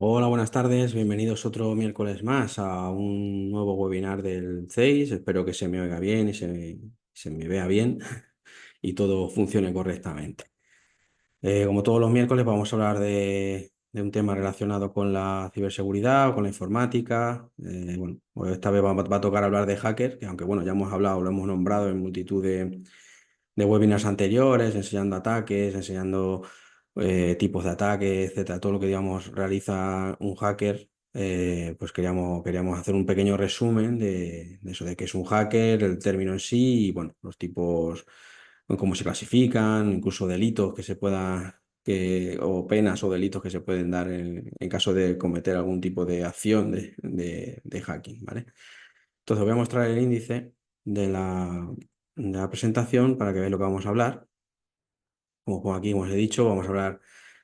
Hola, buenas tardes. Bienvenidos otro miércoles más a un nuevo webinar del CEIS. Espero que se me oiga bien y se me vea bien y todo funcione correctamente. Como todos los miércoles vamos a hablar de un tema relacionado con la ciberseguridad o con la informática. Bueno, pues esta vez va a tocar hablar de hacker, que aunque bueno, ya hemos hablado, lo hemos nombrado en multitud de webinars anteriores, enseñando ataques, enseñando tipos de ataques, etcétera, todo lo que digamos realiza un hacker. Pues queríamos hacer un pequeño resumen de eso, de qué es un hacker, el término en sí y bueno, los tipos, cómo se clasifican, incluso delitos que se pueda, o penas o delitos que se pueden dar en caso de cometer algún tipo de acción de hacking, ¿vale? Entonces voy a mostrar el índice de la presentación para que veáis lo que vamos a hablar. Como aquí os he dicho, vamos a hablar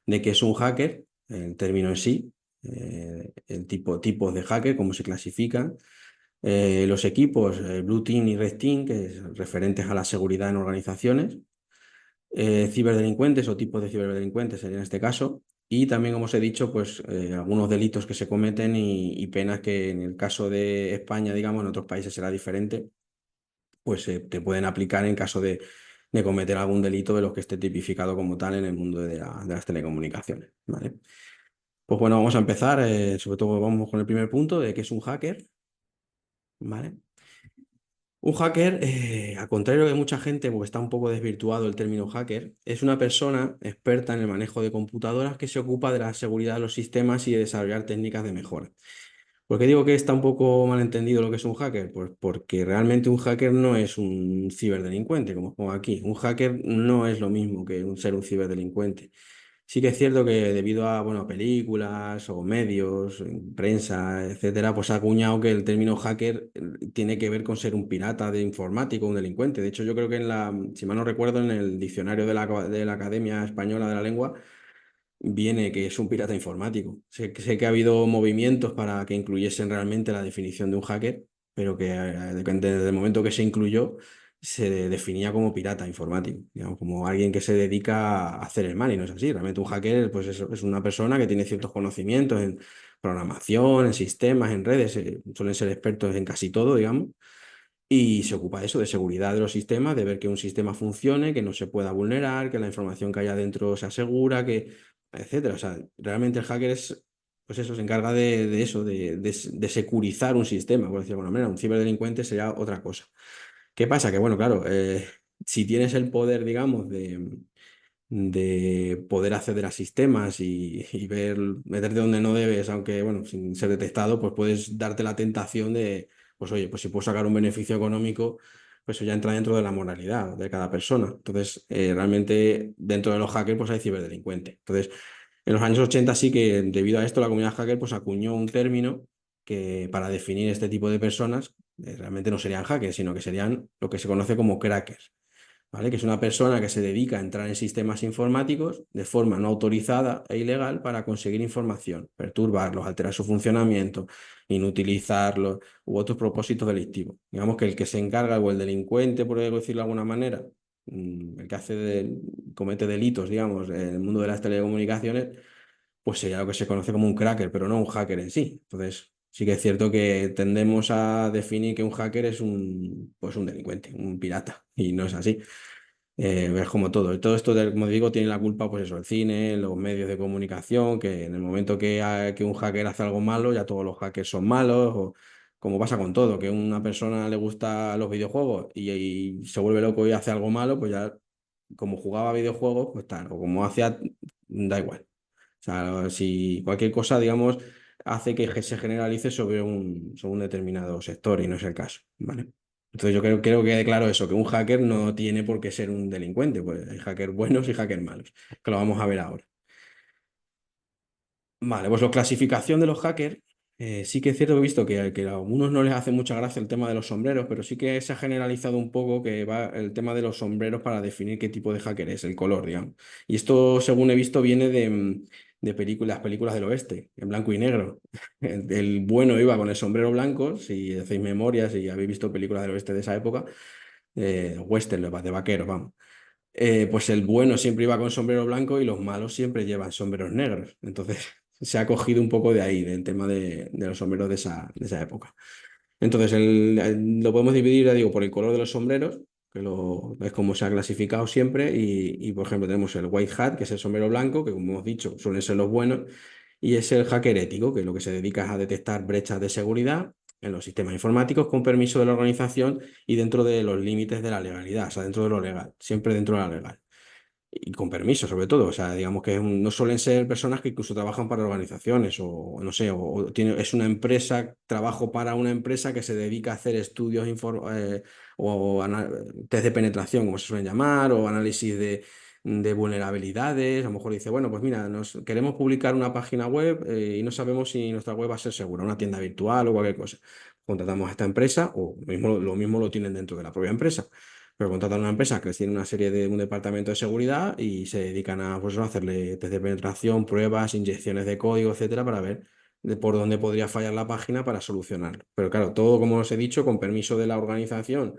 de qué es un hacker, el término en sí, el tipos de hacker, cómo se clasifican, los equipos, Blue Team y Red Team, que es referentes a la seguridad en organizaciones, ciberdelincuentes o tipos de ciberdelincuentes sería en este caso, y también, como os he dicho, pues algunos delitos que se cometen y penas que en el caso de España, digamos, en otros países será diferente, pues te pueden aplicar en caso de cometer algún delito de los que esté tipificado como tal en el mundo de las telecomunicaciones, ¿vale? Pues bueno, vamos a empezar, sobre todo vamos con el primer punto de qué es un hacker, ¿vale? Un hacker, al contrario de mucha gente, porque está un poco desvirtuado el término hacker, es una persona experta en el manejo de computadoras que se ocupa de la seguridad de los sistemas y de desarrollar técnicas de mejora. ¿Por qué digo que está un poco mal entendido lo que es un hacker? Pues porque realmente un hacker no es un ciberdelincuente, como os pongo aquí. Un hacker no es lo mismo que ser un ciberdelincuente. Sí que es cierto que debido a, bueno, películas o medios, prensa, etcétera, pues ha acuñado que el término hacker tiene que ver con ser un pirata de informático, un delincuente. De hecho, yo creo que si mal no recuerdo, en el diccionario de la Academia Española de la Lengua viene que es un pirata informático. Sé que ha habido movimientos para que incluyesen realmente la definición de un hacker, pero que desde el momento que se incluyó se definía como pirata informático, digamos, como alguien que se dedica a hacer el mal y no es así. Realmente un hacker pues es una persona que tiene ciertos conocimientos en programación, en sistemas, en redes, suelen ser expertos en casi todo, digamos. Y se ocupa de eso, de seguridad de los sistemas, de ver que un sistema funcione, que no se pueda vulnerar, que la información que haya dentro se asegura, etcétera. O sea, realmente el hacker pues eso, se encarga de eso, de securizar un sistema, por decirlo de alguna manera. Un ciberdelincuente sería otra cosa. ¿Qué pasa? Que, bueno, claro, si tienes el poder, digamos, de poder acceder a sistemas y meterte donde no debes, aunque, bueno, sin ser detectado, pues puedes darte la tentación de, pues oye, pues si puedo sacar un beneficio económico, pues eso ya entra dentro de la moralidad de cada persona. Entonces, realmente dentro de los hackers, pues hay ciberdelincuentes. Entonces, en los años 80 sí que debido a esto la comunidad hacker pues acuñó un término que para definir este tipo de personas realmente no serían hackers, sino que serían lo que se conoce como crackers. ¿Vale? Que es una persona que se dedica a entrar en sistemas informáticos de forma no autorizada e ilegal para conseguir información, perturbarlos, alterar su funcionamiento, inutilizarlos u otros propósitos delictivos. Digamos que el que se encarga o el delincuente, por decirlo de alguna manera, el que comete delitos, digamos, en el mundo de las telecomunicaciones, pues sería lo que se conoce como un cracker, pero no un hacker en sí. Entonces, sí que es cierto que tendemos a definir que un hacker es pues un delincuente, un pirata, y no es así. Es como todo. Todo esto, como digo, tiene la culpa, pues eso, el cine, los medios de comunicación, que en el momento que un hacker hace algo malo, ya todos los hackers son malos, o como pasa con todo, que a una persona le gusta los videojuegos y se vuelve loco y hace algo malo, pues ya como jugaba videojuegos, pues tal, o como hacía, da igual. O sea, si cualquier cosa, digamos, hace que se generalice sobre un determinado sector y no es el caso, ¿vale? Entonces yo creo que quede claro eso, que un hacker no tiene por qué ser un delincuente, pues hay hackers buenos y hackers malos, que lo vamos a ver ahora. Vale, pues la clasificación de los hackers, sí que es cierto que he visto que a algunos no les hace mucha gracia el tema de los sombreros, pero sí que se ha generalizado un poco que va el tema de los sombreros para definir qué tipo de hacker es, el color, digamos. Y esto, según he visto, viene de películas del oeste, en blanco y negro. El bueno iba con el sombrero blanco, si hacéis memoria, si habéis visto películas del oeste de esa época, western, de vaqueros, vamos. Pues el bueno siempre iba con sombrero blanco y los malos siempre llevan sombreros negros. Entonces, se ha cogido un poco de ahí, del tema de los sombreros de esa época. Entonces, lo podemos dividir, ya digo, por el color de los sombreros, es como se ha clasificado siempre, por ejemplo, tenemos el white hat, que es el sombrero blanco, que como hemos dicho, suelen ser los buenos, y es el hacker ético, que lo que se dedica es a detectar brechas de seguridad en los sistemas informáticos con permiso de la organización y dentro de los límites de la legalidad, o sea, dentro de lo legal, siempre dentro de la legal. Y con permiso, sobre todo. O sea, digamos que no suelen ser personas que incluso trabajan para organizaciones o no sé, es una empresa, trabajo para una empresa que se dedica a hacer estudios test de penetración, como se suelen llamar, o análisis de vulnerabilidades. A lo mejor dice, bueno, pues mira, queremos publicar una página web y no sabemos si nuestra web va a ser segura, una tienda virtual o cualquier cosa. Contratamos a esta empresa o lo mismo lo tienen dentro de la propia empresa, pero contratan una empresa que tiene una serie de un departamento de seguridad y se dedican a, pues, a hacerle test de penetración, pruebas, inyecciones de código, etcétera, para ver por dónde podría fallar la página para solucionarlo. Pero claro, todo, como os he dicho, con permiso de la organización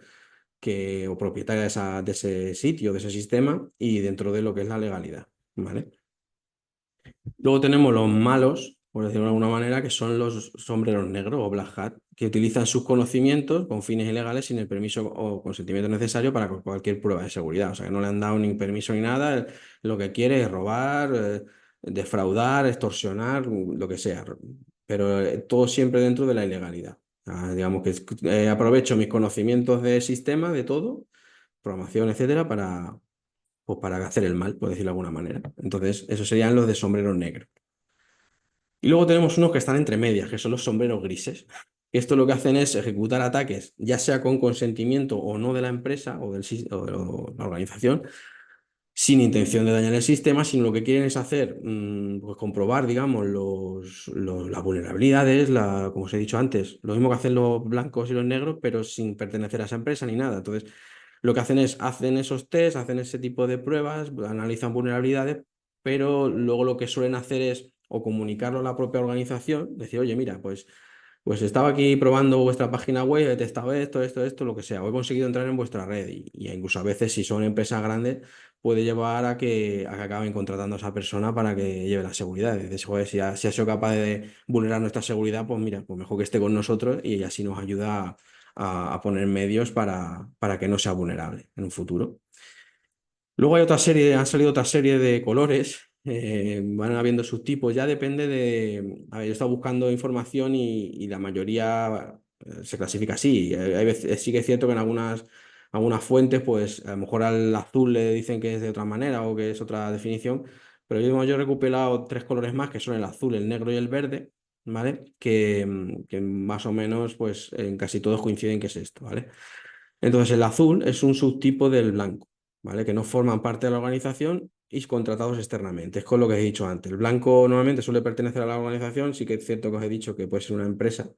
o propietaria de ese sitio, de ese sistema y dentro de lo que es la legalidad. ¿Vale? Luego tenemos los malos, por decirlo de alguna manera, que son los sombreros negros o black hat, que utilizan sus conocimientos con fines ilegales sin el permiso o consentimiento necesario para cualquier prueba de seguridad. O sea, que no le han dado ni permiso ni nada. Lo que quiere es robar, defraudar, extorsionar, lo que sea. Pero todo siempre dentro de la ilegalidad. Digamos que aprovecho mis conocimientos de sistema, de todo, programación, etcétera, pues para hacer el mal, por decirlo de alguna manera. Entonces, esos serían los de sombrero negro. Y luego tenemos unos que están entre medias, que son los sombreros grises. Esto lo que hacen es ejecutar ataques, ya sea con consentimiento o no de la empresa o de la organización, sin intención de dañar el sistema, sino lo que quieren es hacer, pues comprobar, digamos, las vulnerabilidades, como os he dicho antes, lo mismo que hacen los blancos y los negros, pero sin pertenecer a esa empresa ni nada. Entonces, lo que hacen es, hacen esos test, hacen ese tipo de pruebas, analizan vulnerabilidades, pero luego lo que suelen hacer es o comunicarlo a la propia organización, decir, oye, mira, pues estaba aquí probando vuestra página web, he testado esto, lo que sea, o he conseguido entrar en vuestra red y incluso a veces si son empresas grandes puede llevar a que acaben contratando a esa persona para que lleve la seguridad. Dices, joder, si ha sido capaz de vulnerar nuestra seguridad, pues mira, pues mejor que esté con nosotros y así nos ayuda a poner medios para que no sea vulnerable en un futuro. Luego han salido otra serie de colores, van habiendo subtipos, ya depende de. A ver, yo he estado buscando información y la mayoría se clasifica así. Hay veces, sí que es cierto que en algunas fuentes, pues a lo mejor al azul le dicen que es de otra manera o que es otra definición, pero yo he recuperado tres colores más, que son el azul, el negro y el verde, ¿vale? Que más o menos, pues en casi todos coinciden que es esto, ¿vale? Entonces, el azul es un subtipo del blanco, ¿vale? Que no forman parte de la organización y contratados externamente. Es con lo que he dicho antes. El blanco normalmente suele pertenecer a la organización, sí que es cierto que os he dicho que puede ser una empresa,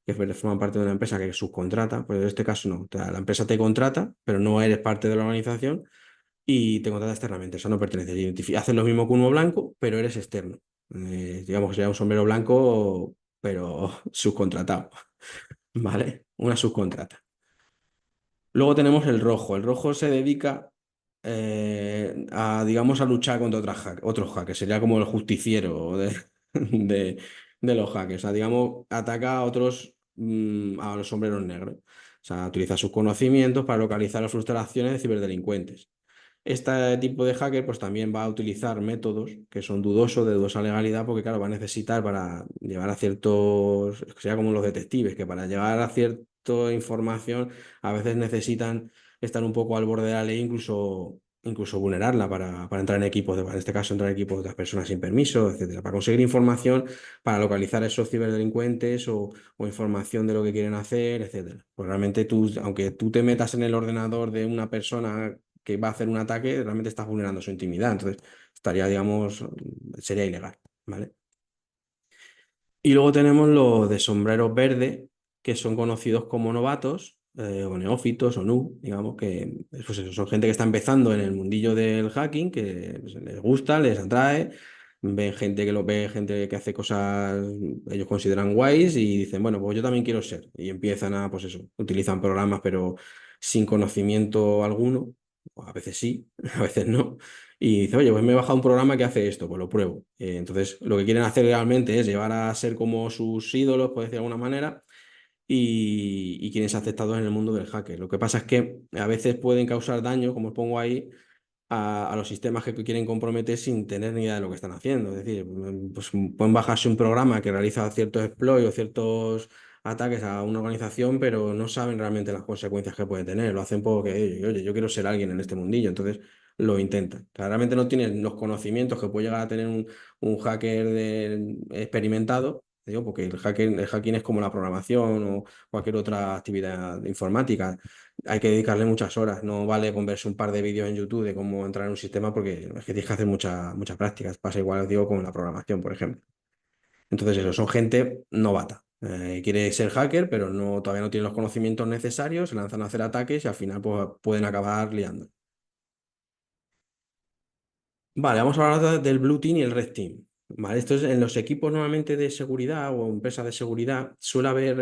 que forma parte de una empresa que subcontrata, pero en este caso no. O sea, la empresa te contrata, pero no eres parte de la organización y te contrata externamente, eso no pertenece. Haces lo mismo que uno blanco, pero eres externo. Digamos que sería un sombrero blanco, pero subcontratado, ¿vale? Una subcontrata. Luego tenemos el rojo. El rojo se dedica digamos, a luchar contra otros hackers. Sería como el justiciero de, de los hackers. O sea, digamos, ataca a otros, a los sombreros negros. O sea, utiliza sus conocimientos para localizar las frustraciones de ciberdelincuentes. Este tipo de hacker pues también va a utilizar métodos que son dudosos, de dudosa legalidad, porque claro, va a necesitar para llevar a ciertos, que sea como los detectives, que para llegar a cierta información a veces necesitan estar un poco al borde de la ley, incluso vulnerarla para entrar en equipos, en este caso entrar en equipos de las personas sin permiso, etcétera, para conseguir información, para localizar a esos ciberdelincuentes o información de lo que quieren hacer, etcétera. Pues realmente aunque tú te metas en el ordenador de una persona que va a hacer un ataque, realmente estás vulnerando su intimidad. Entonces, sería ilegal, ¿vale? Y luego tenemos los de sombrero verde, que son conocidos como novatos, o neófitos, o digamos, que pues eso, son gente que está empezando en el mundillo del hacking, que pues, les gusta, les atrae, ven gente que lo ve, gente que hace cosas, ellos consideran guays, y dicen, bueno, pues yo también quiero ser. Y empiezan pues eso, utilizan programas, pero sin conocimiento alguno, o a veces sí, a veces no, y dice, oye, pues me he bajado un programa que hace esto, pues lo pruebo. Entonces, lo que quieren hacer realmente es llevar a ser como sus ídolos, por decir de alguna manera, y quieren ser aceptados en el mundo del hacker. Lo que pasa es que a veces pueden causar daño, como os pongo ahí, a los sistemas que quieren comprometer sin tener ni idea de lo que están haciendo. Es decir, pues pueden bajarse un programa que realiza ciertos exploits o ciertos ataques a una organización, pero no saben realmente las consecuencias que puede tener. Lo hacen porque, oye, yo quiero ser alguien en este mundillo, entonces lo intentan. O sea, realmente no tienen los conocimientos que puede llegar a tener un hacker experimentado. Digo, porque el hacking es como la programación o cualquier otra actividad informática. Hay que dedicarle muchas horas. No vale con verse un par de vídeos en YouTube de cómo entrar en un sistema porque es que tienes que hacer muchas prácticas. Pasa igual, os digo, con la programación, por ejemplo. Entonces, eso, son gente novata. Quiere ser hacker, pero no, todavía no tiene los conocimientos necesarios, se lanzan a hacer ataques y al final pues, pueden acabar liando. Vale, vamos a hablar ahora del Blue Team y el Red Team. Vale, esto es en los equipos normalmente de seguridad o empresas de seguridad suele haber,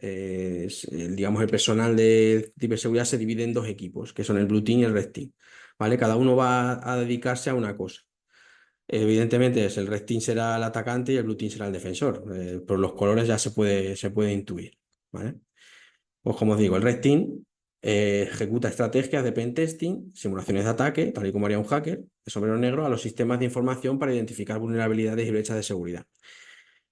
digamos, el personal de ciberseguridad se divide en dos equipos, que son el Blue Team y el Red Team. ¿Vale? Cada uno va a dedicarse a una cosa. Evidentemente, el Red Team será el atacante y el Blue Team será el defensor. Por los colores ya se puede intuir. ¿Vale? Pues como os digo, el Red Team ejecuta estrategias de pentesting, simulaciones de ataque, tal y como haría un hacker, de sombrero negro, a los sistemas de información para identificar vulnerabilidades y brechas de seguridad.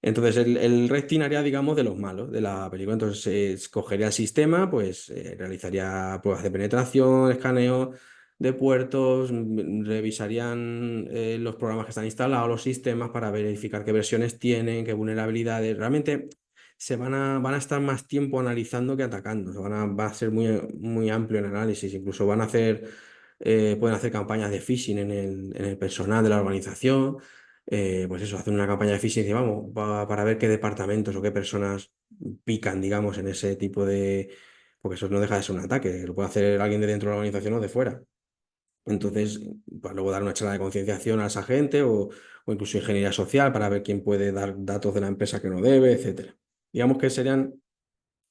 Entonces, el Red Team haría, digamos, de los malos de la película. Entonces, escogería el sistema, pues realizaría pruebas de penetración, escaneo de puertos, revisarían los programas que están instalados, los sistemas para verificar qué versiones tienen, qué vulnerabilidades. Realmente van a estar más tiempo analizando que atacando. Va a ser muy amplio el análisis. Incluso pueden hacer campañas de phishing en el personal de la organización. Pues eso, hacen una campaña de phishing y dicen, vamos, para ver qué departamentos o qué personas pican, digamos, en ese tipo de... Porque eso no deja de ser un ataque, lo puede hacer alguien de dentro de la organización o de fuera. Entonces, pues luego dar una charla de concienciación a esa gente o incluso ingeniería social para ver quién puede dar datos de la empresa que no debe, etcétera. Digamos que serían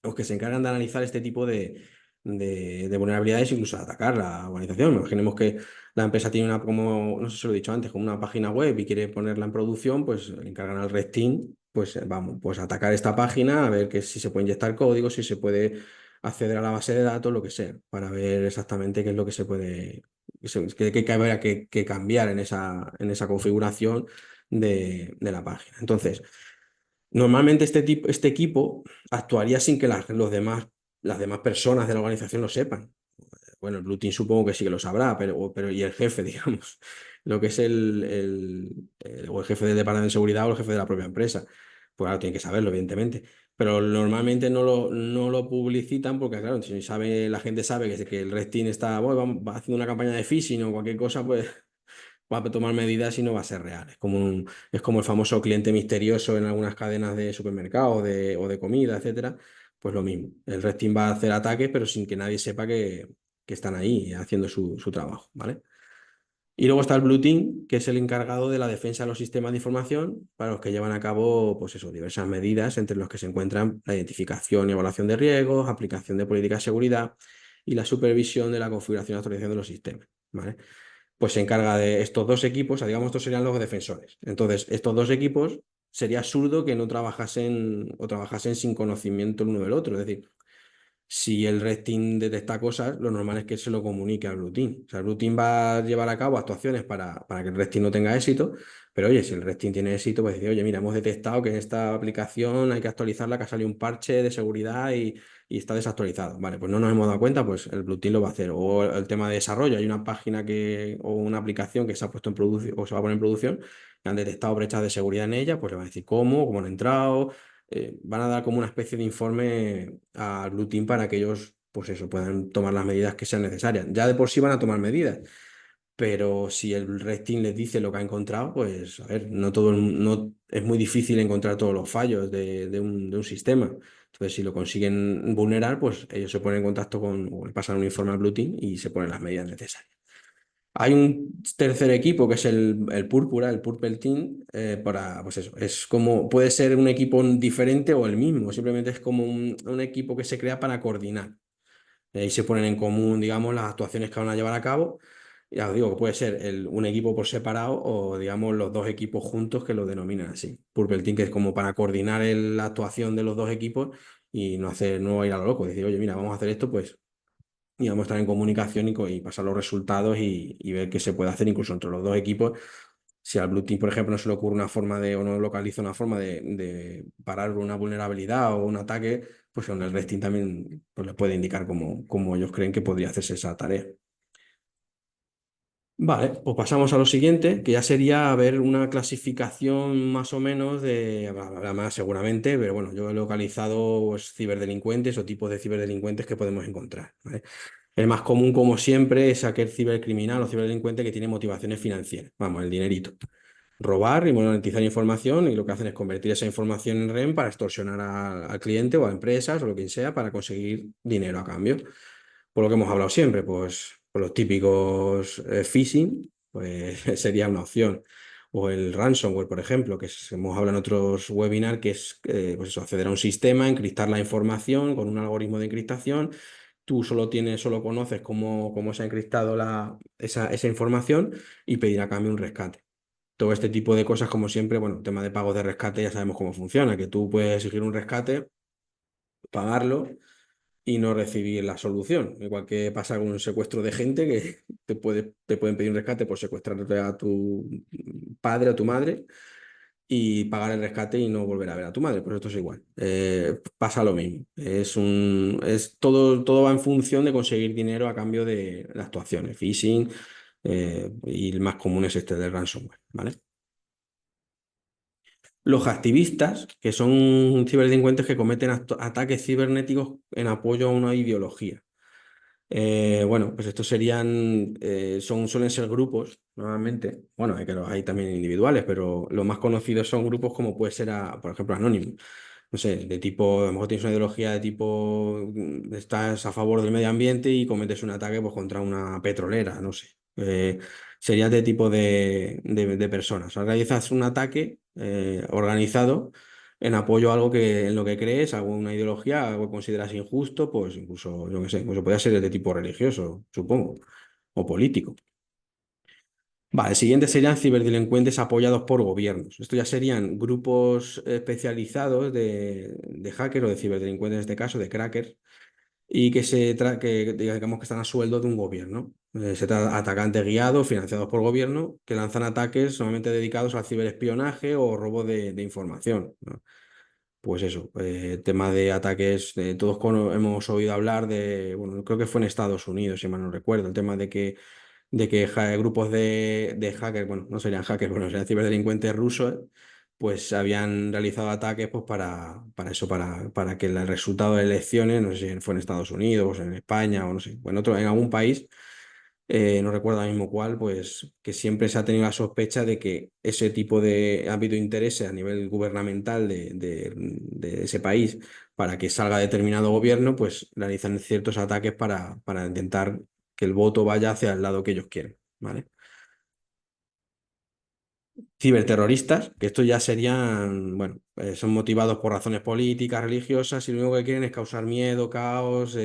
los que se encargan de analizar este tipo de vulnerabilidades, incluso de atacar la organización. Imaginemos que la empresa tiene una, como no sé si lo he dicho antes, como una página web y quiere ponerla en producción, pues le encargan al Red Team, pues vamos, pues atacar esta página, a ver que si se puede inyectar código, si se puede acceder a la base de datos, lo que sea, para ver exactamente qué es lo que se puede, que habrá que cambiar en esa configuración de la página. Entonces, normalmente este equipo actuaría sin que las demás personas de la organización lo sepan. Bueno, el Blue Team supongo que sí que lo sabrá, pero y el jefe, digamos, lo que es o el jefe del departamento de seguridad o el jefe de la propia empresa. Pues claro, tiene que saberlo, evidentemente. Pero normalmente no lo publicitan porque, claro, si la gente sabe que el Red Team está, bueno, va haciendo una campaña de phishing o cualquier cosa, pues va a tomar medidas y no va a ser real. Es como el famoso cliente misterioso en algunas cadenas de supermercados o de comida, etcétera. Pues lo mismo. El Red Team va a hacer ataques, pero sin que nadie sepa que están ahí haciendo su trabajo, ¿vale? Y luego está el Blue Team, que es el encargado de la defensa de los sistemas de información, para los que llevan a cabo, pues eso, diversas medidas, entre los que se encuentran la identificación y evaluación de riesgos, aplicación de políticas de seguridad y la supervisión de la configuración y actualización de los sistemas, ¿vale? Pues se encarga de estos dos equipos, o sea, digamos, estos serían los defensores. Entonces, estos dos equipos sería absurdo que no trabajasen o trabajasen sin conocimiento el uno del otro. Es decir, si el Red Team detecta cosas, lo normal es que se lo comunique al Blue Team. O sea, el Blue Team va a llevar a cabo actuaciones para que el Red Team no tenga éxito, pero oye, si el Red Team tiene éxito, pues decir, oye, mira, hemos detectado que en esta aplicación hay que actualizarla, que ha salido un parche de seguridad y está desactualizado. Vale, pues no nos hemos dado cuenta, pues el Blue Team lo va a hacer. O el tema de desarrollo, hay una página o una aplicación que se ha puesto en producción o se va a poner en producción, que han detectado brechas de seguridad en ella, pues le van a decir cómo han entrado, van a dar como una especie de informe al Blue Team para que ellos, pues eso, puedan tomar las medidas que sean necesarias. Ya de por sí van a tomar medidas, pero si el Red Team les dice lo que ha encontrado, pues a ver, no es muy difícil encontrar todos los fallos de un sistema. Entonces, si lo consiguen vulnerar, pues ellos se ponen en contacto o le pasan un informe al Blue Team y se ponen las medidas necesarias. Hay un tercer equipo que es el Púrpura, el Purple Team, pues eso, es como, puede ser un equipo diferente o el mismo, simplemente es como un equipo que se crea para coordinar. Ahí se ponen en común, digamos, las actuaciones que van a llevar a cabo Ya os digo que puede ser un equipo por separado o, digamos, los dos equipos juntos que lo denominan así. Purple Team, que es como para coordinar la actuación de los dos equipos y no ir a lo loco. Decir, oye, mira, vamos a hacer esto, pues, y vamos a estar en comunicación y pasar los resultados y ver qué se puede hacer incluso entre los dos equipos. Si al Blue Team, por ejemplo, no se le ocurre una forma o no localiza una forma de parar una vulnerabilidad o un ataque, pues con el Red Team también pues, les puede indicar cómo ellos creen que podría hacerse esa tarea. Vale, pues pasamos a lo siguiente, que ya sería ver una clasificación más o menos habrá más seguramente, pero bueno, yo he localizado pues, ciberdelincuentes o tipos de ciberdelincuentes que podemos encontrar, ¿vale? El más común, como siempre, es aquel cibercriminal o ciberdelincuente que tiene motivaciones financieras, vamos, el dinerito. Robar y monetizar información y lo que hacen es convertir esa información en REM para extorsionar al cliente o a empresas o lo que sea para conseguir dinero a cambio. Por lo que hemos hablado siempre, pues por los típicos phishing, pues sería una opción. O el ransomware, por ejemplo, hemos hablado en otros webinars, que es pues eso, acceder a un sistema, encriptar la información con un algoritmo de encriptación. Tú solo conoces cómo se ha encriptado esa información y pedir a cambio un rescate. Todo este tipo de cosas, como siempre, bueno, el tema de pagos de rescate ya sabemos cómo funciona, que tú puedes exigir un rescate, pagarlo y no recibir la solución. Igual que pasa con un secuestro de gente que te pueden pedir un rescate por secuestrarte a tu padre o tu madre y pagar el rescate y no volver a ver a tu madre. Pues esto es igual. Pasa lo mismo. Todo va en función de conseguir dinero a cambio de las actuaciones, phishing, y el más común es este del ransomware, ¿vale? Los activistas, que son ciberdelincuentes que cometen ataques cibernéticos en apoyo a una ideología. Bueno, pues estos suelen ser grupos, normalmente. Bueno, hay también individuales, pero los más conocidos son grupos como puede ser, por ejemplo, Anonymous. No sé, de tipo, a lo mejor tienes una ideología de tipo, estás a favor del medio ambiente y cometes un ataque pues, contra una petrolera, no sé. Sería de tipo de personas. O sea, realizas un ataque organizado en apoyo a algo en lo que crees, alguna ideología, algo que consideras injusto, pues incluso, yo qué sé, pues puede ser de tipo religioso, supongo, o político. Vale, el siguiente serían ciberdelincuentes apoyados por gobiernos. Esto ya serían grupos especializados de hackers o de ciberdelincuentes en este caso, de crackers, y que digamos que están a sueldo de un gobierno. Se trata de atacantes guiados, financiados por gobierno, que lanzan ataques solamente dedicados al ciberespionaje o robo de información, ¿no? Pues eso, tema de ataques, todos hemos oído hablar bueno, creo que fue en Estados Unidos, si mal no recuerdo, el tema de que grupos de hackers, bueno, no serían hackers, bueno, serían ciberdelincuentes rusos, pues habían realizado ataques pues para eso, para que el resultado de elecciones, no sé si fue en Estados Unidos, en España o no sé, en algún país, no recuerdo ahora mismo cuál, pues que siempre se ha tenido la sospecha de que ese tipo de ámbito de intereses a nivel gubernamental de ese país para que salga determinado gobierno, pues realizan ciertos ataques para intentar que el voto vaya hacia el lado que ellos quieren, ¿vale? Ciberterroristas, que estos ya serían, bueno, son motivados por razones políticas, religiosas, y lo único que quieren es causar miedo, caos,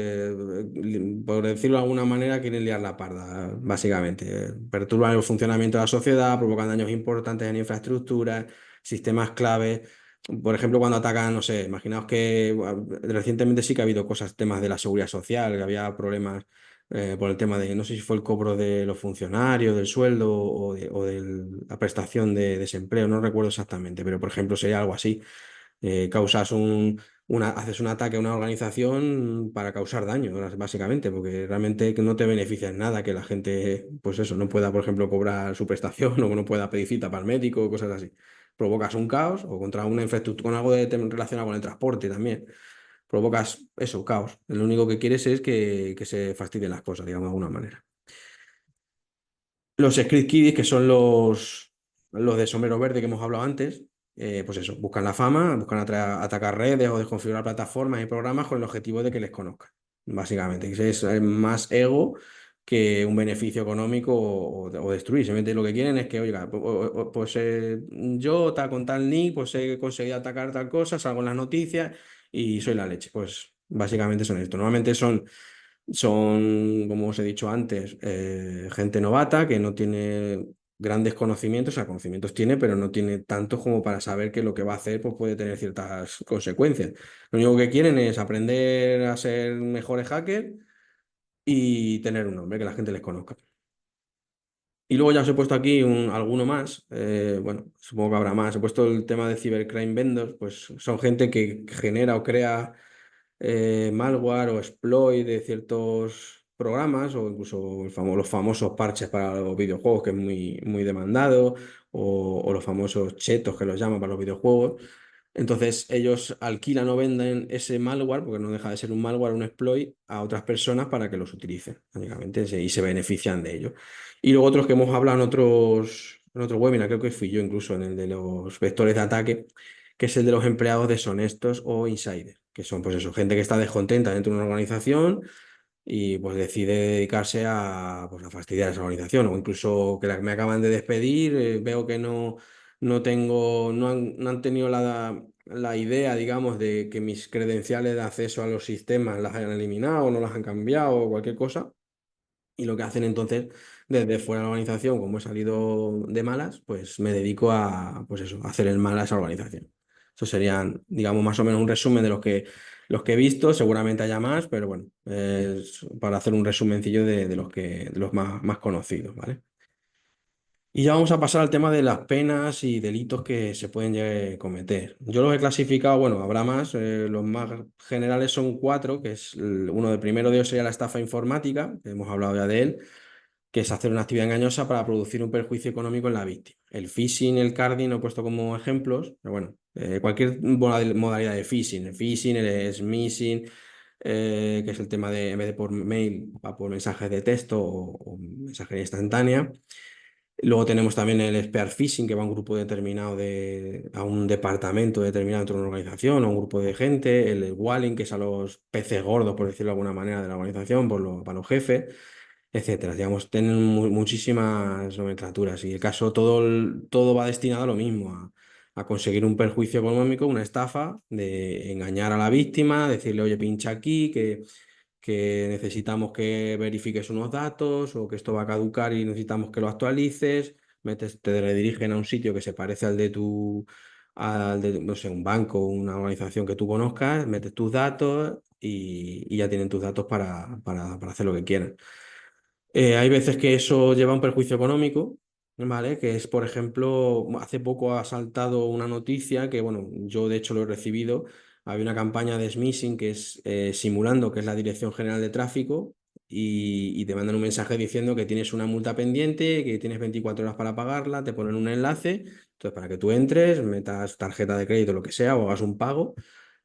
por decirlo de alguna manera, quieren liar la parda, básicamente. Perturban el funcionamiento de la sociedad, provocan daños importantes en infraestructuras, sistemas clave. Por ejemplo, cuando atacan, no sé, imaginaos que recientemente sí que ha habido cosas, temas de la seguridad social, que había problemas por el tema de, no sé si fue el cobro de los funcionarios, del sueldo o de la prestación de desempleo, no recuerdo exactamente, pero por ejemplo sería algo así. Causas haces un ataque a una organización para causar daño, básicamente, porque realmente que no te beneficia en nada que la gente, pues eso, no pueda, por ejemplo, cobrar su prestación o no pueda pedir cita para el médico, cosas así. Provocas un caos o contra una infraestructura, con algo relacionado con el transporte también provocas eso, caos. Lo único que quieres es que se fastidien las cosas, digamos, de alguna manera. Los script kiddies, que son los de sombrero verde que hemos hablado antes, pues eso, buscan la fama, buscan atacar redes o desconfigurar plataformas y programas con el objetivo de que les conozcan, básicamente. Es más ego que un beneficio económico o destruir. Simplemente lo que quieren es que, oiga, pues yo con tal nick, pues he conseguido atacar tal cosa, salgo en las noticias y soy la leche. Pues básicamente son esto. Normalmente son Son, como os he dicho antes, gente novata que no tiene grandes conocimientos, o sea, conocimientos tiene, pero no tiene tantos como para saber que lo que va a hacer pues, puede tener ciertas consecuencias. Lo único que quieren es aprender a ser mejores hackers y tener un nombre, que la gente les conozca. Y luego ya os he puesto aquí alguno más, bueno, supongo que habrá más. He puesto el tema de cybercrime vendors, pues son gente que genera o crea malware o exploit de ciertos programas o incluso los famosos parches para los videojuegos, que es muy demandado, o los famosos chetos que los llaman para los videojuegos. Entonces ellos alquilan o venden ese malware, porque no deja de ser un malware, un exploit, a otras personas para que los utilicen, básicamente, y se benefician de ello. Y luego otros que hemos hablado en otro webinar, creo que fui yo incluso en el de los vectores de ataque, que es el de los empleados deshonestos o insiders, que son pues eso, gente que está descontenta dentro de una organización y pues decide dedicarse a, pues, a fastidiar a esa organización o incluso que me acaban de despedir, veo que no han tenido la idea, digamos, de que mis credenciales de acceso a los sistemas las hayan eliminado o no las han cambiado o cualquier cosa. Y lo que hacen entonces, desde fuera de la organización, como he salido de malas, pues me dedico a, pues eso, a hacer el mal a esa organización. Eso serían, digamos, más o menos un resumen de los que he visto. Seguramente haya más, pero bueno, es para hacer un resumencillo de los más conocidos, ¿vale? Y ya vamos a pasar al tema de las penas y delitos que se pueden cometer. Yo los he clasificado, bueno, habrá más, los más generales son cuatro, que es uno de primero de ellos sería la estafa informática, que hemos hablado ya de él, que es hacer una actividad engañosa para producir un perjuicio económico en la víctima. El phishing, el carding, lo he puesto como ejemplos, pero bueno, cualquier modalidad de phishing, el phishing, el smishing, que es el tema de, en vez de por mail, va por mensajes de texto o mensajería instantánea. Luego tenemos también el spear phishing, que va a un grupo determinado a un departamento determinado dentro de una organización, o a un grupo de gente. El walling, que es a los peces gordos, por decirlo de alguna manera, de la organización, para los jefes, etcétera. Digamos, tienen muchísimas nomenclaturas y el caso todo va destinado a lo mismo, a conseguir un perjuicio económico, una estafa, de engañar a la víctima, decirle, oye, pincha aquí, que necesitamos que verifiques unos datos o que esto va a caducar y necesitamos que lo actualices. Te redirigen a un sitio que se parece al de, no sé, un banco, una organización que tú conozcas, metes tus datos y ya tienen tus datos para hacer lo que quieran. Hay veces que eso lleva a un perjuicio económico, ¿vale? Que es, por ejemplo, hace poco ha saltado una noticia que, bueno, yo de hecho lo he recibido. Había una campaña de smishing que es simulando que es la Dirección General de Tráfico y te mandan un mensaje diciendo que tienes una multa pendiente, que tienes 24 horas para pagarla, te ponen un enlace, entonces para que tú entres, metas tarjeta de crédito, lo que sea, o hagas un pago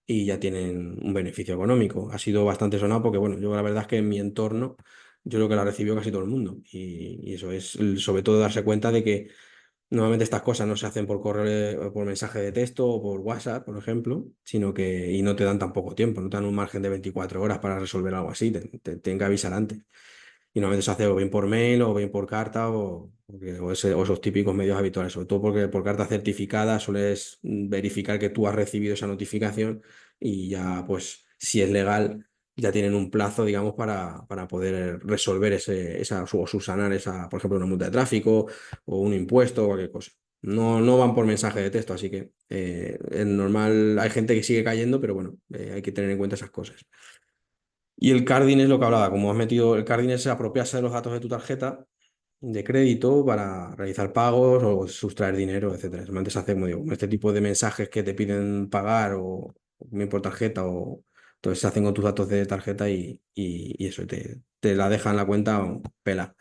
y ya tienen un beneficio económico. Ha sido bastante sonado porque, bueno, yo la verdad es que en mi entorno yo creo que la recibió casi todo el mundo. Y eso es sobre todo darse cuenta de que normalmente estas cosas no se hacen por correo, por mensaje de texto o por WhatsApp, por ejemplo, sino que y no te dan tan poco tiempo, no te dan un margen de 24 horas para resolver algo así, tienen que avisar antes. Y normalmente se hace o bien por mail o bien por carta o esos típicos medios habituales, sobre todo porque por carta certificada sueles verificar que tú has recibido esa notificación y ya, pues, si es legal, ya tienen un plazo, digamos, para poder resolver o subsanar esa, por ejemplo, una multa de tráfico o un impuesto o cualquier cosa. No van por mensaje de texto, así que es normal, hay gente que sigue cayendo, pero bueno, hay que tener en cuenta esas cosas. Y el carding es lo que hablaba, como has metido, el carding es apropiarse de los datos de tu tarjeta de crédito para realizar pagos o sustraer dinero, etcétera. Normalmente se hace como digo, este tipo de mensajes que te piden pagar o bien por tarjeta o entonces se hacen con tus datos de tarjeta y eso, te la dejan la cuenta pela.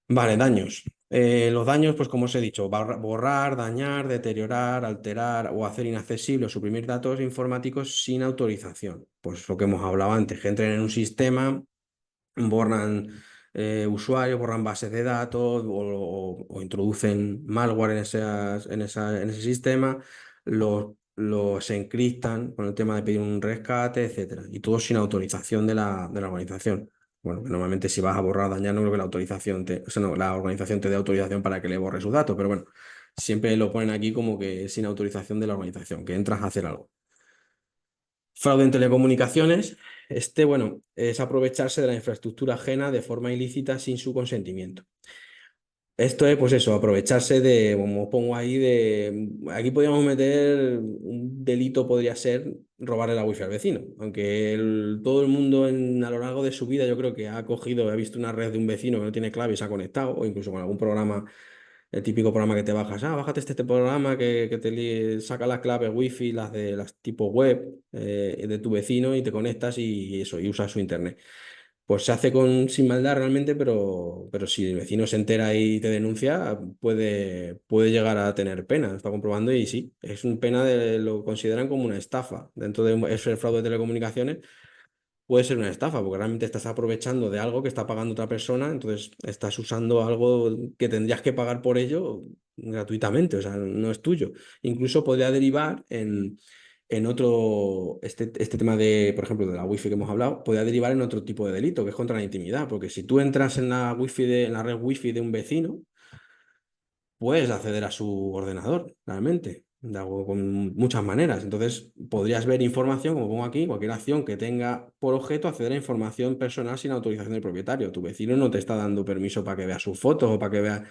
Vale, daños. Los daños, pues como os he dicho, borrar, dañar, deteriorar, alterar o hacer inaccesible o suprimir datos informáticos sin autorización. Pues lo que hemos hablado antes, que entren en un sistema, borran usuarios, borran bases de datos o introducen malware en ese sistema, los encriptan con el tema de pedir un rescate, etcétera. Y todo sin autorización de la organización. Bueno, que normalmente si vas a borrar o dañar, no creo que o sea, no, la organización te dé autorización para que le borre sus datos, pero bueno, siempre lo ponen aquí como que sin autorización de la organización, que entras a hacer algo. Fraude en telecomunicaciones. Bueno, es aprovecharse de la infraestructura ajena de forma ilícita sin su consentimiento. Esto es, pues eso, aprovecharse de, como pongo ahí, aquí podríamos meter un delito, podría ser robarle la wifi al vecino, aunque todo el mundo a lo largo de su vida yo creo que ha cogido, ha visto una red de un vecino que no tiene clave y se ha conectado, o incluso con algún programa, el típico programa que te bajas, bájate este programa que saca las claves wifi, las de las tipo web de tu vecino y te conectas y eso, y usas su internet. Pues se hace sin maldad realmente, pero si el vecino se entera y te denuncia, puede llegar a tener pena. Está comprobando y sí, es una pena, lo consideran como una estafa. Dentro de eso el fraude de telecomunicaciones puede ser una estafa, porque realmente estás aprovechando de algo que está pagando otra persona, entonces estás usando algo que tendrías que pagar por ello gratuitamente, o sea, no es tuyo. Incluso podría derivar en otro, este tema de, por ejemplo, de la wifi que hemos hablado, podría derivar en otro tipo de delito, que es contra la intimidad, porque si tú entras en la wifi en la red wifi de un vecino, puedes acceder a su ordenador, realmente, con muchas maneras. Entonces, podrías ver información, como pongo aquí, cualquier acción que tenga por objeto acceder a información personal sin autorización del propietario. Tu vecino no te está dando permiso para que vea sus fotos o para que vea,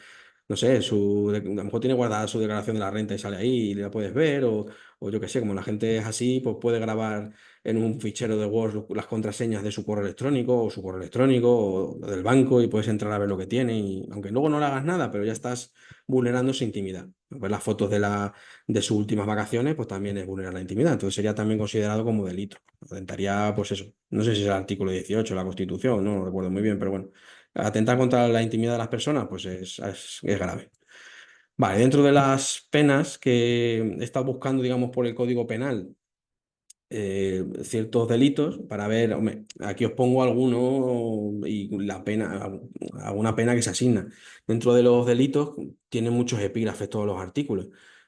no sé, a lo mejor tiene guardada su declaración de la renta y sale ahí y la puedes ver, o yo qué sé, como la gente es así, pues puede grabar en un fichero de Word las contraseñas de su correo electrónico o su correo electrónico o del banco y puedes entrar a ver lo que tiene, y aunque luego no le hagas nada, pero ya estás vulnerando su intimidad. Ver las fotos de sus últimas vacaciones, pues también es vulnerar la intimidad. Entonces sería también considerado como delito. Atentaría, pues eso. No sé si es el artículo 18 de la Constitución, no lo recuerdo muy bien, pero bueno. Atentar contra la intimidad de las personas, pues es grave. Vale, dentro de las penas que he estado buscando, digamos, por el Código Penal, ciertos delitos para ver, hombre, aquí os pongo alguno y la pena, alguna pena que se asigna. Dentro de los delitos tienen muchos epígrafes todos los artículos.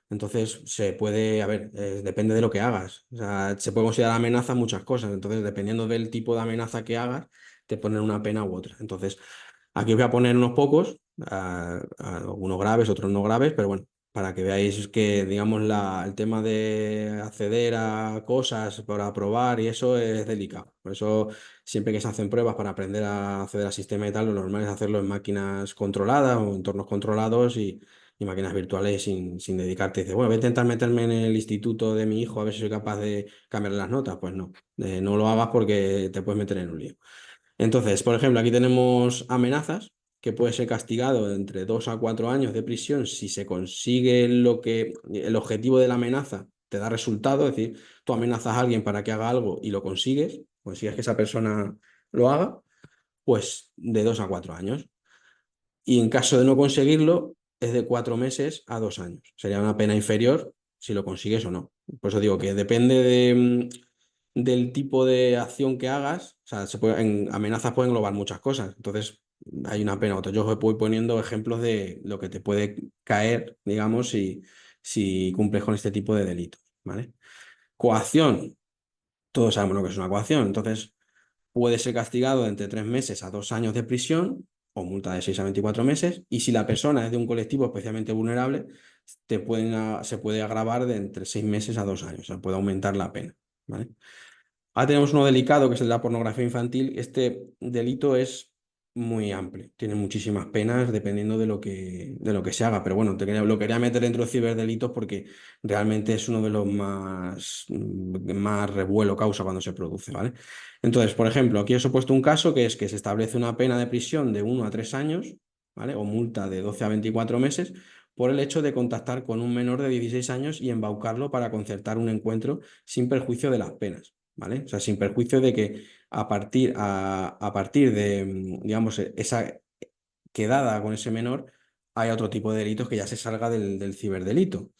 Entonces se puede, a ver, depende de lo que hagas. O sea, se puede considerar amenaza muchas cosas. Entonces, dependiendo del tipo de amenaza que hagas, te ponen una pena u otra. Entonces, aquí os voy a poner unos pocos, algunos graves, otros no graves, pero bueno, para que veáis que, digamos, el tema de acceder a cosas para probar y eso es delicado. Por eso, siempre que se hacen pruebas para aprender a acceder al sistema y tal, lo normal es hacerlo en máquinas controladas o entornos controlados y máquinas virtuales sin dedicarte. Dices, bueno, voy a intentar meterme en el instituto de mi hijo a ver si soy capaz de cambiar las notas. Pues no, no lo hagas porque te puedes meter en un lío. Entonces, por ejemplo, aquí tenemos amenazas, que puede ser castigado de entre 2 a 4 años de prisión si se consigue el objetivo de la amenaza te da resultado, es decir, tú amenazas a alguien para que haga algo y lo consigues que esa persona lo haga, pues de 2 a 4 años. Y en caso de no conseguirlo, es de 4 meses a 2 años. Sería una pena inferior si lo consigues o no. Por eso digo que depende del tipo de acción que hagas. O sea, en amenazas pueden englobar muchas cosas. Entonces, hay una pena u otra. Yo os voy poniendo ejemplos de lo que te puede caer, digamos, si cumples con este tipo de delitos, ¿vale? Coacción. Todos sabemos lo que es una coacción. Entonces, puede ser castigado de entre 3 meses a 2 años de prisión o multa de 6 a 24 meses. Y si la persona es de un colectivo especialmente vulnerable, se puede agravar de entre 6 meses a 2 años. O sea, puede aumentar la pena. ¿Vale? Ahora tenemos uno delicado, que es el de la pornografía infantil. Este delito es muy amplio, tiene muchísimas penas dependiendo de lo que se haga. Pero bueno, lo quería meter dentro de ciberdelitos porque realmente es uno de los más revuelo causa cuando se produce, ¿vale? Entonces, por ejemplo, aquí os he puesto un caso que es que se establece una pena de prisión de 1 a 3 años, ¿vale? O multa de 12 a 24 meses por el hecho de contactar con un menor de 16 años y embaucarlo para concertar un encuentro sin perjuicio de las penas. ¿Vale? O sea, sin perjuicio de que a partir de, digamos, esa quedada con ese menor, hay otro tipo de delitos que ya se salga del ciberdelito.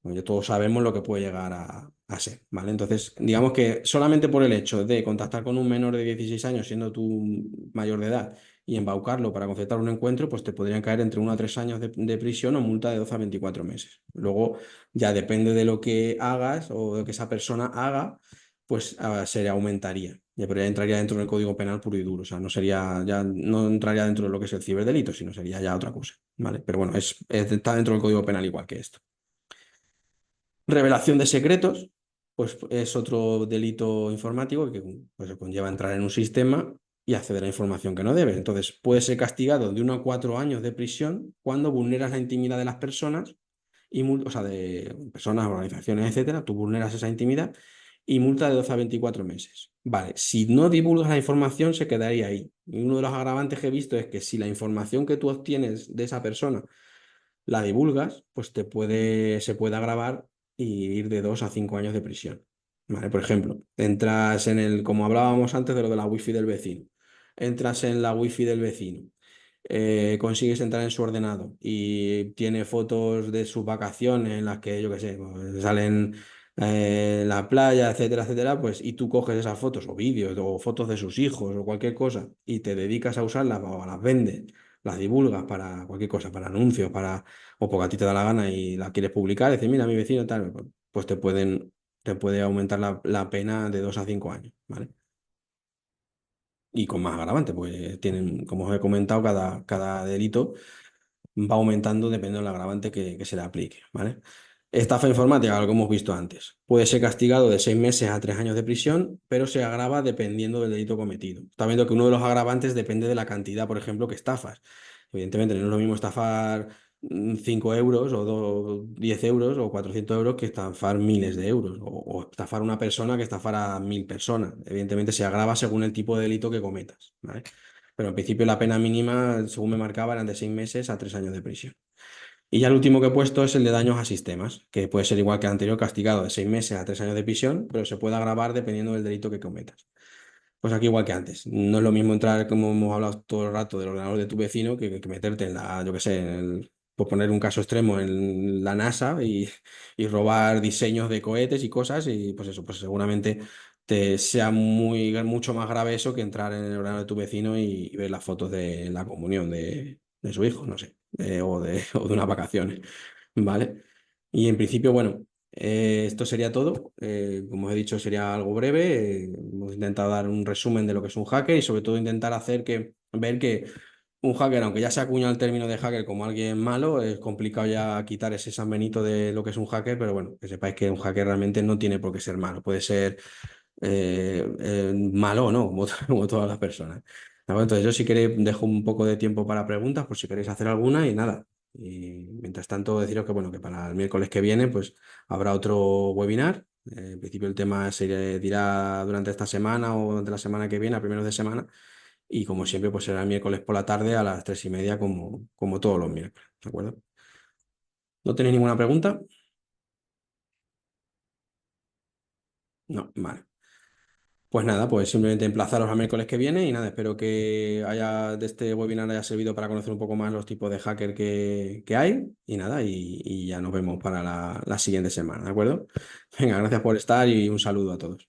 Bueno, ya todos sabemos lo que puede llegar a ser, ¿vale? Entonces, digamos que solamente por el hecho de contactar con un menor de 16 años, siendo tú mayor de edad, y embaucarlo para concertar un encuentro, pues te podrían caer entre 1 a 3 años de prisión o multa de 12 a 24 meses. Luego, ya depende de lo que hagas o de lo que esa persona haga, pues se aumentaría. Pero ya entraría dentro del Código Penal puro y duro. O sea, ya no entraría dentro de lo que es el ciberdelito, sino sería ya otra cosa, ¿vale? Pero bueno, está dentro del Código Penal igual que esto. Revelación de secretos. pues es otro delito informático que pues, conlleva entrar en un sistema y acceder a información que no debe. Entonces, puede ser castigado de 1 a 4 años de prisión cuando vulneras la intimidad de las personas, o sea, de personas, organizaciones, etcétera. Tú vulneras esa intimidad y multa de 12 a 24 meses. Vale, si no divulgas la información, se quedaría ahí. Y uno de los agravantes que he visto es que si la información que tú obtienes de esa persona la divulgas, pues se puede agravar y ir de 2 a 5 años de prisión. ¿Vale? Por ejemplo, entras como hablábamos antes de lo de la wifi del vecino, entras en la wifi del vecino, consigues entrar en su ordenador y tiene fotos de sus vacaciones en las que, yo qué sé, pues, salen en la playa, etcétera, etcétera, pues y tú coges esas fotos o vídeos o fotos de sus hijos o cualquier cosa y te dedicas a usarlas o las vendes, las divulgas para cualquier cosa, para anuncios, o porque a ti te da la gana y la quieres publicar, decir, mira, mi vecino tal, pues te puede aumentar la pena de 2 a 5 años, ¿vale? Y con más agravante, pues tienen, como os he comentado, cada delito va aumentando dependiendo del agravante que se le aplique, ¿vale? Estafa informática, lo que hemos visto antes, puede ser castigado de 6 meses a 3 años de prisión, pero se agrava dependiendo del delito cometido. Está viendo que uno de los agravantes depende de la cantidad, por ejemplo, que estafas. Evidentemente, no es lo mismo estafar 5 euros o 10 euros o 400 euros que estafar miles de euros o estafar una persona que estafar a 1.000 personas. Evidentemente, se agrava según el tipo de delito que cometas, ¿vale? Pero en principio la pena mínima, según me marcaba, eran de 6 meses a 3 años de prisión. Y ya el último que he puesto es el de daños a sistemas, que puede ser igual que el anterior, castigado de 6 meses a 3 años de prisión, pero se puede agravar dependiendo del delito que cometas. Pues aquí igual que antes. No es lo mismo entrar, como hemos hablado todo el rato, del ordenador de tu vecino que meterte en yo qué sé, por poner un caso extremo, en la NASA y robar diseños de cohetes y cosas. Y pues eso, pues seguramente te sea mucho más grave eso que entrar en el ordenador de tu vecino y ver las fotos de la comunión de su hijo, no sé, o de unas vacaciones. ¿Vale? Y en principio, bueno. Esto sería todo. Como os he dicho, sería algo breve. Hemos intentado dar un resumen de lo que es un hacker y sobre todo intentar ver que un hacker, aunque ya se ha acuñado el término de hacker como alguien malo, es complicado ya quitar ese San Benito de lo que es un hacker, pero bueno, que sepáis que un hacker realmente no tiene por qué ser malo. Puede ser malo o no, como, como todas las personas. Bueno, entonces yo si queréis dejo un poco de tiempo para preguntas, por si queréis hacer alguna y nada. Y mientras tanto deciros que bueno, que para el miércoles que viene pues habrá otro webinar. En principio el tema se dirá durante esta semana o durante la semana que viene, a primeros de semana. Y como siempre, pues será el miércoles por la tarde a las 3:30 como todos los miércoles. ¿De acuerdo? ¿No tenéis ninguna pregunta? No, vale. Pues nada, pues simplemente emplazaros al miércoles que viene y nada, espero que de este webinar haya servido para conocer un poco más los tipos de hacker que hay y nada, y ya nos vemos para la siguiente semana, ¿de acuerdo? Venga, gracias por estar y un saludo a todos.